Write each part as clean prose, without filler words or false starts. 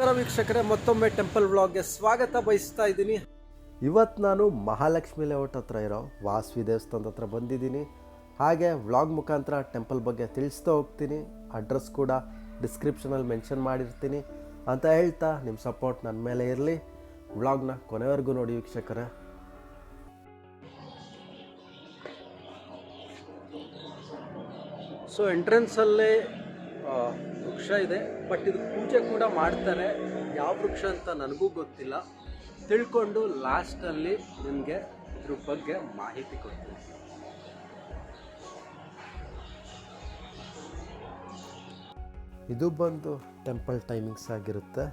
ವೀಕ್ಷಕರೇ, ಮತ್ತೊಮ್ಮೆ ಟೆಂಪಲ್ ವ್ಲಾಗ್ಗೆ ಸ್ವಾಗತ ಬಯಸ್ತಾ ಇದ್ದೀನಿ. ಇವತ್ತು ನಾನು ಮಹಾಲಕ್ಷ್ಮಿ ಲೇಔಟ್ ಹತ್ರ ಇರೋ ವಾಸವಿ ದೇವಸ್ಥಾನದ ಹತ್ರ ಬಂದಿದ್ದೀನಿ. ಹಾಗೆ ವ್ಲಾಗ್ ಮುಖಾಂತರ ಟೆಂಪಲ್ ಬಗ್ಗೆ ತಿಳಿಸ್ತಾ ಹೋಗ್ತೀನಿ. ಅಡ್ರೆಸ್ ಕೂಡ ಡಿಸ್ಕ್ರಿಪ್ಷನಲ್ಲಿ ಮೆನ್ಷನ್ ಮಾಡಿರ್ತೀನಿ ಅಂತ ಹೇಳ್ತಾ ನಿಮ್ಮ ಸಪೋರ್ಟ್ ನನ್ನ ಮೇಲೆ ಇರಲಿ. ವ್ಲಾಗ್ನ ಕೊನೆವರೆಗೂ ನೋಡಿ ವೀಕ್ಷಕರೇ. ಸೊ ಎಂಟ್ರೆನ್ಸಲ್ಲೇ ವೃಕ್ಷ ಇದೆ, ಬಟ್ ಇದು ಪೂಜೆ ಕೂಡ ಮಾಡ್ತಾರೆ. ಯಾವ ವೃಕ್ಷ ಅಂತ ನನಗೂ ಗೊತ್ತಿಲ್ಲ. ತಿಳ್ಕೊಂಡು ಲಾಸ್ಟಲ್ಲಿ ನಿಮಗೆ ಇದ್ರ ಬಗ್ಗೆ ಮಾಹಿತಿ ಕೊಡ್ತೀನಿ. ಇದು ಬಂದು ಟೆಂಪಲ್ ಟೈಮಿಂಗ್ಸ್ ಆಗಿರುತ್ತೆ.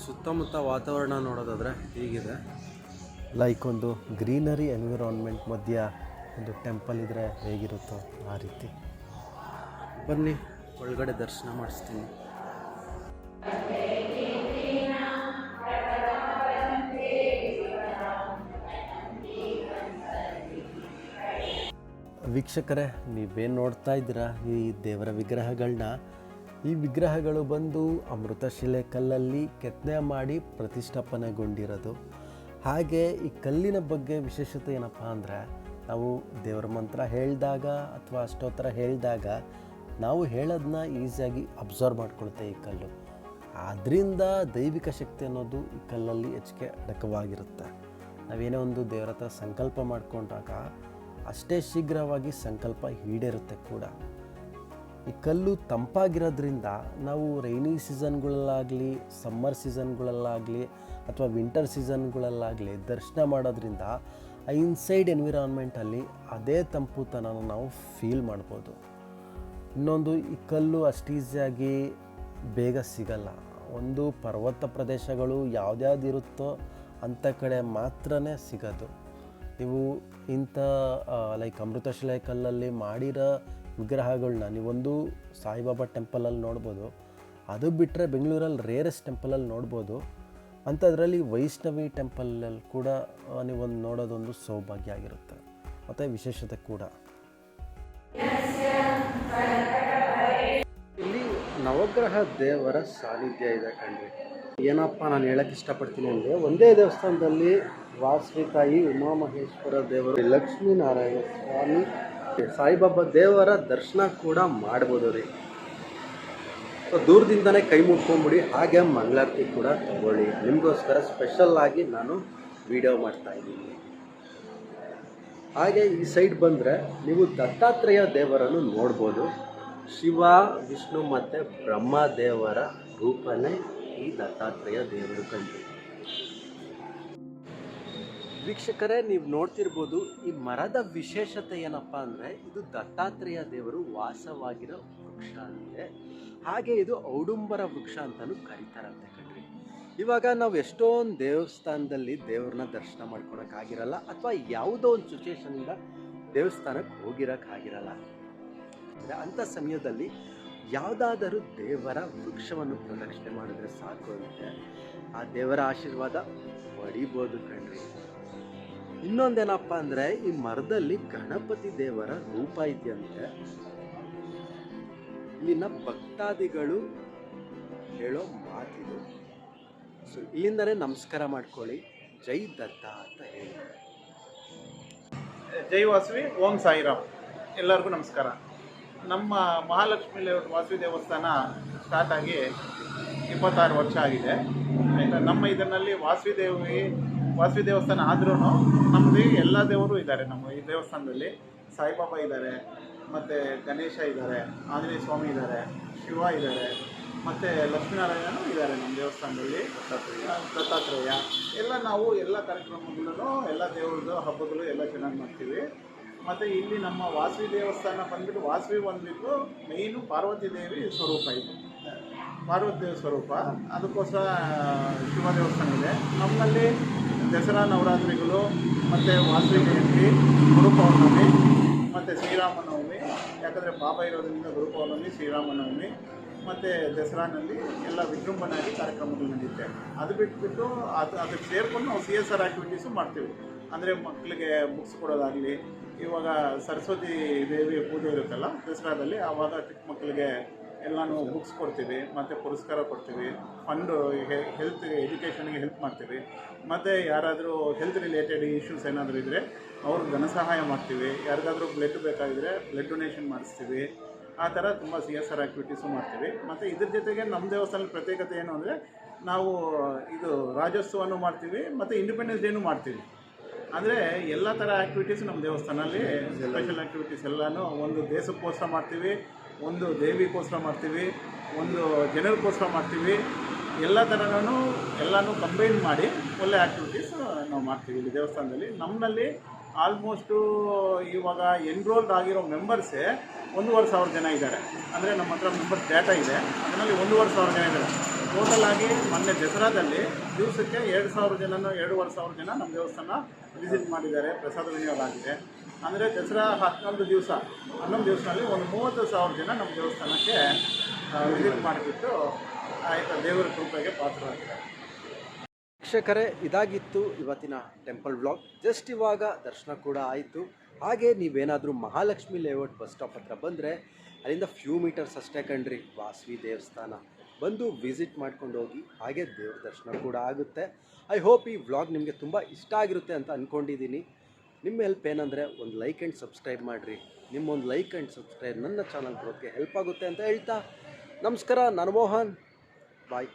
ಸುತ್ತಮುತ್ತ ವಾತಾವರಣ ನೋಡೋದಾದರೆ ಹೀಗಿದೆ. ಲೈಕ್ ಒಂದು ಗ್ರೀನರಿ ಎನ್ವಿರಾನ್ಮೆಂಟ್ ಮಧ್ಯ ಒಂದು ಟೆಂಪಲ್ ಇದ್ದರೆ ಹೇಗಿರುತ್ತೋ ಆ ರೀತಿ. ಬನ್ನಿ ಒಳಗಡೆ ದರ್ಶನ ಮಾಡಿಸ್ತೀನಿ. ವೀಕ್ಷಕರೇ, ನೀವೇನು ನೋಡ್ತಾ ಇದ್ದೀರಾ ಈ ದೇವರ ವಿಗ್ರಹಗಳನ್ನ, ಈ ವಿಗ್ರಹಗಳು ಬಂದು ಅಮೃತಶಿಲೆ ಕಲ್ಲಲ್ಲಿ ಕೆತ್ತನೆ ಮಾಡಿ ಪ್ರತಿಷ್ಠಾಪನೆಗೊಂಡಿರೋದು. ಹಾಗೆ ಈ ಕಲ್ಲಿನ ಬಗ್ಗೆ ವಿಶೇಷತೆ ಏನಪ್ಪ ಅಂದರೆ, ನಾವು ದೇವರ ಮಂತ್ರ ಹೇಳಿದಾಗ ಅಥವಾ ಅಷ್ಟೋತ್ತರ ಹೇಳಿದಾಗ ನಾವು ಹೇಳೋದನ್ನ ಈಸಿಯಾಗಿ ಅಬ್ಸರ್ವ್ ಮಾಡ್ಕೊಳುತ್ತೆ ಈ ಕಲ್ಲು. ಆದ್ದರಿಂದ ದೈವಿಕ ಶಕ್ತಿ ಅನ್ನೋದು ಈ ಕಲ್ಲಲ್ಲಿ ಹೆಚ್ಚಿಗೆ ಅಡಕವಾಗಿರುತ್ತೆ. ನಾವೇನೋ ಒಂದು ದೇವರ ಹತ್ರ ಸಂಕಲ್ಪ ಮಾಡಿಕೊಂಡಾಗ ಅಷ್ಟೇ ಶೀಘ್ರವಾಗಿ ಸಂಕಲ್ಪ ಈಡೇರುತ್ತೆ ಕೂಡ. ಈ ಕಲ್ಲು ತಂಪಾಗಿರೋದ್ರಿಂದ ನಾವು ರೈನಿ ಸೀಸನ್ಗಳಲ್ಲಾಗಲಿ, ಸಮ್ಮರ್ ಸೀಸನ್ಗಳಲ್ಲಾಗಲಿ ಅಥವಾ ವಿಂಟರ್ ಸೀಸನ್ಗಳಲ್ಲಾಗಲಿ ದರ್ಶನ ಮಾಡೋದ್ರಿಂದ ಆ ಇನ್ಸೈಡ್ ಎನ್ವಿರಾನ್ಮೆಂಟಲ್ಲಿ ಅದೇ ತಂಪುತನ ನಾವು ಫೀಲ್ ಮಾಡ್ಬೋದು. ಇನ್ನೊಂದು, ಈ ಕಲ್ಲು ಅಷ್ಟು ಈಸಿಯಾಗಿ ಬೇಗ ಸಿಗಲ್ಲ. ಒಂದು ಪರ್ವತ ಪ್ರದೇಶಗಳು ಯಾವ್ದ್ಯಾವ್ದು ಇರುತ್ತೋ ಅಂಥ ಕಡೆ ಮಾತ್ರನೇ ಸಿಗೋದು. ನೀವು ಇಂಥ ಲೈಕ್ ಅಮೃತಶಿಲೆ ಕಲ್ಲಲ್ಲಿ ಮಾಡಿರೋ ವಿಗ್ರಹಗಳನ್ನ ನೀವೊಂದು ಸಾಯಿಬಾಬಾ ಟೆಂಪಲಲ್ಲಿ ನೋಡ್ಬೋದು. ಅದು ಬಿಟ್ಟರೆ ಬೆಂಗಳೂರಲ್ಲಿ ರೇರೆಸ್ಟ್ ಟೆಂಪಲಲ್ಲಿ ನೋಡ್ಬೋದು. ಅಂಥದ್ರಲ್ಲಿ ವೈಷ್ಣವಿ ಟೆಂಪಲಲ್ಲಿ ಕೂಡ ನೀವೊಂದು ನೋಡೋದೊಂದು ಸೌಭಾಗ್ಯ ಆಗಿರುತ್ತೆ ಮತ್ತು ವಿಶೇಷತೆ ಕೂಡ. ಇಲ್ಲಿ ನವಗ್ರಹ ದೇವರ ಸಾನ್ನಿಧ್ಯ ಇದೆ ಕಣ್ರಿ. ಏನಪ್ಪ ನಾನು ಹೇಳಕ್ಕೆ ಇಷ್ಟಪಡ್ತೀನಿ ಅಂದರೆ, ಒಂದೇ ದೇವಸ್ಥಾನದಲ್ಲಿ ವಾಸವಿ ತಾಯಿ, ಉಮಾಮಹೇಶ್ವರ ದೇವರು, ಲಕ್ಷ್ಮೀನಾರಾಯಣ ಸ್ವಾಮಿ, ಸಾಯಿಬಾಬಾ ದೇವರ ದರ್ಶನ ಕೂಡ ಮಾಡ್ಬೋದು ರೀ. ಸೊ ದೂರದಿಂದನೇ ಕೈ ಮುಟ್ಕೊಂಬಿಡಿ. ಹಾಗೆ ಮಂಗಳಾರತಿ ಕೂಡ ತಗೊಳ್ಳಿ. ನಿಮಗೋಸ್ಕರ ಸ್ಪೆಷಲ್ ಆಗಿ ನಾನು ವಿಡಿಯೋ ಮಾಡ್ತಾಯಿದ್ದೀನಿ. ಹಾಗೆ ಈ ಸೈಡ್ ಬಂದರೆ ನೀವು ದತ್ತಾತ್ರೇಯ ದೇವರನ್ನು ನೋಡ್ಬೋದು. ಶಿವ, ವಿಷ್ಣು ಮತ್ತು ಬ್ರಹ್ಮ ದೇವರ ರೂಪನೇ ಈ ದತ್ತಾತ್ರೇಯ ದೇವರು ಕಂಡು. ವೀಕ್ಷಕರೇ, ನೀವು ನೋಡ್ತಿರ್ಬೋದು, ಈ ಮರದ ವಿಶೇಷತೆ ಏನಪ್ಪ ಅಂದರೆ, ಇದು ದತ್ತಾತ್ರೇಯ ದೇವರು ವಾಸವಾಗಿರೋ ವೃಕ್ಷ ಅಂತೆ. ಹಾಗೆ ಇದು ಔಡುಂಬರ ವೃಕ್ಷ ಅಂತಲೂ ಕರೀತಾರಂತೆ ಕಣ್ರಿ. ಇವಾಗ ನಾವು ಎಷ್ಟೊಂದು ದೇವಸ್ಥಾನದಲ್ಲಿ ದೇವ್ರನ್ನ ದರ್ಶನ ಮಾಡ್ಕೊಳಕ್ಕಾಗಿರಲ್ಲ, ಅಥವಾ ಯಾವುದೋ ಒಂದು ಸಿಚುವೇಶನಿಂದ ದೇವಸ್ಥಾನಕ್ಕೆ ಹೋಗಿರೋಕ್ಕಾಗಿರಲ್ಲ. ಅಂಥ ಸಮಯದಲ್ಲಿ ಯಾವುದಾದರೂ ದೇವರ ವೃಕ್ಷವನ್ನು ಪ್ರದಕ್ಷಿಣೆ ಮಾಡಿದ್ರೆ ಸಾಕು ಅಂತೆ. ಆ ದೇವರ ಆಶೀರ್ವಾದ ಪಡಿಬೋದು ಕಣ್ರಿ. ಇನ್ನೊಂದೇನಪ್ಪ ಅಂದರೆ, ಈ ಮರದಲ್ಲಿ ಗಣಪತಿ ದೇವರ ರೂಪ ಇದೆಯಂತೆ. ಇಲ್ಲಿನ ಭಕ್ತಾದಿಗಳು ಹೇಳೋ ಮಾತಿದು. ಸೊ ಇಲ್ಲಿಂದಲೇ ನಮಸ್ಕಾರ ಮಾಡ್ಕೊಳ್ಳಿ. ಜೈ ದತ್ತ ಅಂತ ಹೇಳಿ. ಜೈ ವಾಸವಿ, ಓಂ ಸಾಯಿರಾಮ್. ಎಲ್ಲರಿಗೂ ನಮಸ್ಕಾರ. ನಮ್ಮ ಮಹಾಲಕ್ಷ್ಮಿ ಲೇಔಟ್ ವಾಸವಿ ದೇವಸ್ಥಾನ ಸ್ಟಾರ್ಟ್ ಆಗಿ 26 ವರ್ಷ ಆಗಿದೆ. ಆಯಿತಾ, ನಮ್ಮ ಇದರಲ್ಲಿ ವಾಸವಿ ದೇವಸ್ಥಾನ ಆದ್ರೂ ನಮ್ಮದು ಎಲ್ಲ ದೇವರು ಇದ್ದಾರೆ. ನಮ್ಮ ಈ ದೇವಸ್ಥಾನದಲ್ಲಿ ಸಾಯಿಬಾಬಾ ಇದ್ದಾರೆ, ಮತ್ತು ಗಣೇಶ ಇದ್ದಾರೆ, ಆಂಜನೇಯ ಸ್ವಾಮಿ ಇದ್ದಾರೆ, ಶಿವ ಇದ್ದಾರೆ, ಮತ್ತು ಲಕ್ಷ್ಮೀನಾರಾಯಣನೂ ಇದ್ದಾರೆ ನಮ್ಮ ದೇವಸ್ಥಾನದಲ್ಲಿ. ದತ್ತಾತ್ರೇಯ ಎಲ್ಲ ನಾವು ಎಲ್ಲ ಕಾರ್ಯಕ್ರಮಗಳೂ, ಎಲ್ಲ ದೇವ್ರದ್ದು ಹಬ್ಬಗಳು ಎಲ್ಲ ಚೆನ್ನಾಗಿ ಮಾಡ್ತೀವಿ. ಮತ್ತು ಇಲ್ಲಿ ನಮ್ಮ ವಾಸವಿ ದೇವಸ್ಥಾನ ಬಂದ್ಬಿಟ್ಟು, ವಾಸವಿ ಬಂದುಬಿಟ್ಟು ಮೇಯ್ನು ಪಾರ್ವತಿ ದೇವಿ ಸ್ವರೂಪ. ಇದು ಪಾರ್ವತಿ ದೇವಿ ಸ್ವರೂಪ. ಅದಕ್ಕೋಸ್ಕರ ಶಿವ ದೇವಸ್ಥಾನ ಇದೆ. ನಮ್ಮಲ್ಲಿ ದಸರಾ ನವರಾತ್ರಿಗಳು ಮತ್ತು ವಾಸವಿ ಜಯಂತಿ, ಗುರುಪೌರ್ಣಮಿ ಮತ್ತು ಶ್ರೀರಾಮನವಮಿ, ಯಾಕಂದರೆ ಬಾಬಾ ಇರೋದ್ರಿಂದ ಗುರುಪೌರ್ಣಮಿ, ಶ್ರೀರಾಮನವಮಿ ಮತ್ತು ದಸರಾನಲ್ಲಿ ಎಲ್ಲ ವಿಜೃಂಭಣೆಯಾಗಿ ಕಾರ್ಯಕ್ರಮಗಳು ನಡೆಯುತ್ತೆ. ಅದು ಬಿಟ್ಬಿಟ್ಟು ಅದಕ್ಕೆ ಸೇರಿಕೊಂಡು ನಾವು CSR ಆ್ಯಕ್ಟಿವಿಟೀಸು ಮಾಡ್ತೀವಿ. ಅಂದರೆ ಮಕ್ಕಳಿಗೆ ಬುಕ್ಸ್ ಕೊಡೋದಾಗಲಿ, ಇವಾಗ ಸರಸ್ವತಿ ದೇವಿ ಪೂಜೆ ಇರುತ್ತಲ್ಲ ದಸರಾದಲ್ಲಿ, ಆವಾಗ ಚಿಕ್ಕ ಮಕ್ಕಳಿಗೆ ಎಲ್ಲನೂ ಬುಕ್ಸ್ ಕೊಡ್ತೀವಿ ಮತ್ತು ಪುರಸ್ಕಾರ ಕೊಡ್ತೀವಿ, ಫಂಡು ಹೆಲ್ತ್ ಎಜುಕೇಷನ್ಗೆ ಹೆಲ್ಪ್ ಮಾಡ್ತೀವಿ, ಮತ್ತು ಯಾರಾದರೂ ಹೆಲ್ತ್ ರಿಲೇಟೆಡ್ ಇಶ್ಯೂಸ್ ಏನಾದರೂ ಇದ್ದರೆ ಅವ್ರಿಗೆ ಧನ ಸಹಾಯ ಮಾಡ್ತೀವಿ, ಯಾರಿಗಾದರೂ ಬ್ಲಡ್ ಬೇಕಾಗಿದ್ದರೆ ಬ್ಲಡ್ ಡೊನೇಷನ್ ಮಾಡಿಸ್ತೀವಿ. ಆ ಥರ ತುಂಬ CSR ಆ್ಯಕ್ಟಿವಿಟೀಸು ಮಾಡ್ತೀವಿ. ಮತ್ತು ಇದ್ರ ಜೊತೆಗೆ ನಮ್ಮ ದೇವಸ್ಥಾನದ ಪ್ರತ್ಯೇಕತೆ ಏನು ಅಂದರೆ, ನಾವು ಇದು ರಾಜ್ಯೋತ್ಸವನೂ ಮಾಡ್ತೀವಿ ಮತ್ತು ಇಂಡಿಪೆಂಡೆನ್ಸ್ ಡೇನೂ ಮಾಡ್ತೀವಿ. ಅಂದರೆ ಎಲ್ಲ ಥರ ಆ್ಯಕ್ಟಿವಿಟೀಸ್ ನಮ್ಮ ದೇವಸ್ಥಾನದಲ್ಲಿ ಸ್ಪೆಷಲ್ ಆ್ಯಕ್ಟಿವಿಟೀಸ್ ಎಲ್ಲನೂ, ಒಂದು ದೇಶಕ್ಕೋಸ್ಕರ ಮಾಡ್ತೀವಿ, ಒಂದು ದೇವಿಗೋಸ್ಕರ ಮಾಡ್ತೀವಿ, ಒಂದು ಜನರಿಗೋಸ್ಕರ ಮಾಡ್ತೀವಿ. ಎಲ್ಲ ಥರನೂ ಎಲ್ಲನೂ ಕಂಬೈನ್ ಮಾಡಿ ಒಳ್ಳೆ ಆ್ಯಕ್ಟಿವಿಟೀಸ್ ನಾವು ಮಾಡ್ತೀವಿ ಇಲ್ಲಿ ದೇವಸ್ಥಾನದಲ್ಲಿ. ನಮ್ಮಲ್ಲಿ ಆಲ್ಮೋಸ್ಟು ಇವಾಗ ಎನ್ರೋಲ್ಡ್ ಆಗಿರೋ ಮೆಂಬರ್ಸೇ 1,500 ಜನ ಇದ್ದಾರೆ. ಅಂದರೆ ನಮ್ಮ ಹತ್ರ ಮೆಂಬರ್ಸ್ ಡೇಟಾ ಇದೆ, ಅದರಲ್ಲಿ 1,500 ಜನ ಇದ್ದಾರೆ. ಟೋಟಲ್ ಆಗಿ ಮೊನ್ನೆ ದಸರಾದಲ್ಲಿ ದಿವಸಕ್ಕೆ 2,000 ಜನನೋ 2,500 ಜನ ನಮ್ಮ ದೇವಸ್ಥಾನ ವಿಸಿಟ್ ಮಾಡಿದ್ದಾರೆ, ಪ್ರಸಾದ ವಿನಿಯೋಗ ಆಗಿದೆ. ಅಂದರೆ ದಸರಾ 11 ದಿವಸದಲ್ಲಿ ಒಂದು 30,000 ಜನ ನಮ್ಮ ದೇವಸ್ಥಾನಕ್ಕೆ ವಿಸಿಟ್ ಮಾಡಿಬಿಟ್ಟು ಆಯಿತಾ ದೇವರ ಕೃಪೆಗೆ ಪಾತ್ರರಾಗಿದ್ದಾರೆ. ವೀಕ್ಷಕರೇ, ಇದಾಗಿತ್ತು ಇವತ್ತಿನ ಟೆಂಪಲ್ ವ್ಲಾಗ್. ಜಸ್ಟ್ ಇವಾಗ ದರ್ಶನ ಕೂಡ ಆಯಿತು. ಹಾಗೆ ನೀವೇನಾದರೂ ಮಹಾಲಕ್ಷ್ಮಿ ಲೇಔಟ್ ಬಸ್ ಸ್ಟಾಪ್ ಹತ್ರ ಬಂದರೆ ಅಲ್ಲಿಂದ ಫ್ಯೂ ಮೀಟರ್ಸ್ ಅಷ್ಟೇ ಕಣ್ರಿ ವಾಸವಿ ದೇವಸ್ಥಾನ. ಬಂದು ವಿಸಿಟ್ ಮಾಡ್ಕೊಂಡು ಹೋಗಿ, ಹಾಗೆ ದೇವ್ರ ದರ್ಶನ ಕೂಡ ಆಗುತ್ತೆ. ಐ ಹೋಪ್ ಈ ವ್ಲಾಗ್ ನಿಮಗೆ ತುಂಬ ಇಷ್ಟ ಆಗಿರುತ್ತೆ ಅಂತ ಅಂದ್ಕೊಂಡಿದ್ದೀನಿ. ನಿಮ್ಮ ಹೆಲ್ಪ್ ಏನಂದರೆ ಒಂದು ಲೈಕ್ ಆ್ಯಂಡ್ ಸಬ್ಸ್ಕ್ರೈಬ್ ಮಾಡಿರಿ. ನಿಮ್ಮೊಂದು ಲೈಕ್ ಆ್ಯಂಡ್ ಸಬ್ಸ್ಕ್ರೈಬ್ ನನ್ನ ಚಾನಲ್ ಗ್ರೋತ್ಗೆ ಹೆಲ್ಪ್ ಆಗುತ್ತೆ ಅಂತ ಹೇಳ್ತಾ ನಮಸ್ಕಾರ. ನಾನು ಮೋಹನ್. ಬಾಯ್.